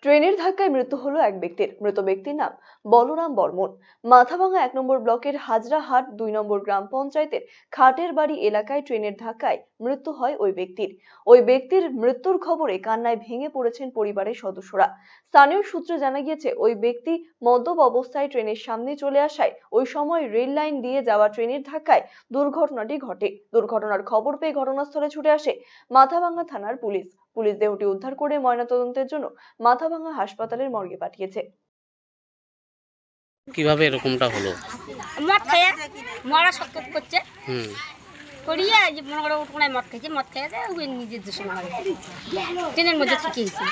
ট্রেনের ধাক্কায় মৃত্যু হলো এক ব্যক্তির। মৃত ব্যক্তির নাম বলরাম বর্মন। মাথাভাঙা ১ নম্বর ব্লকের হাজরাহাট ২ নম্বর গ্রাম পঞ্চায়েতের খাটের বাড়ি এলাকায় ট্রেনের ধাক্কায় মৃত্যু হয় ওই ব্যক্তির মৃত্যুর খবরে কান্নায় ভেঙে পড়েছেন পরিবারের সদস্যরা। স্থানীয় সূত্রে জানা গিয়েছে, ওই ব্যক্তি মদ্যপ অবস্থায় ট্রেনের সামনে চলে আসায় ওই সময় রেল লাইন দিয়ে যাওয়া ট্রেনের ধাক্কায় দুর্ঘটনাটি ঘটে। দুর্ঘটনার খবর পেয়ে ঘটনাস্থলে ছুটে আসে মাথাভাঙা থানার পুলিশ। পুলিশ দেহটি উদ্ধার করে ময়নাতদন্তের জন্য মাথাভাঙা হাসপাতালের মর্গে পাঠিয়েছে। কিভাবে এরকমটা হলো? মদ খেয়ে মরা শক্ত করছে করিয়ে যে মনে করো ওখানে মদ খেয়েছে, মদ খেয়ে ওই নিজের দেশে মারা গেছে। ট্রেনের মধ্যে ঠিক হয়েছে।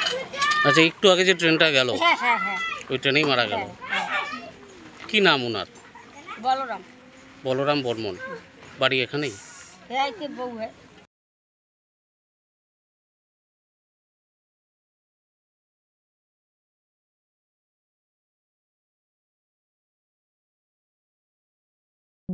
আচ্ছা, একটু আগে যে ট্রেনটা গেল, হ্যাঁ হ্যাঁ হ্যাঁ, ওই ট্রেনেই মারা গেল। কি নাম ওনার? বলরাম। বলরাম বর্মন। বাড়ি এখানেই? হ্যাঁ, বউ হ্যাঁ।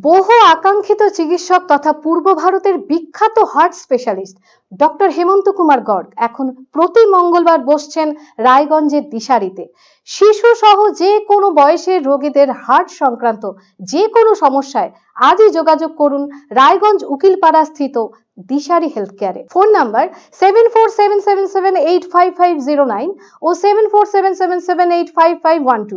বহু আকাঙ্ক্ষিত চিকিৎসক তথা পূর্ব ভারতের বিখ্যাত হার্ট স্পেশালিস্ট ডক্টর হেমন্ত কুমার গর্গ এখন প্রতি মঙ্গলবার বসছেন রায়গঞ্জের দিশারিতে। শিশু সহ যে কোনো বয়সের রোগীদের হার্ট সংক্রান্ত যে কোনো সমস্যায় আজই যোগাযোগ করুন রায়গঞ্জ উকিলপাড়া স্থিত দিশারি হেলথ কেয়ারে। ফোন নাম্বার 7477785509 ও 7477785512।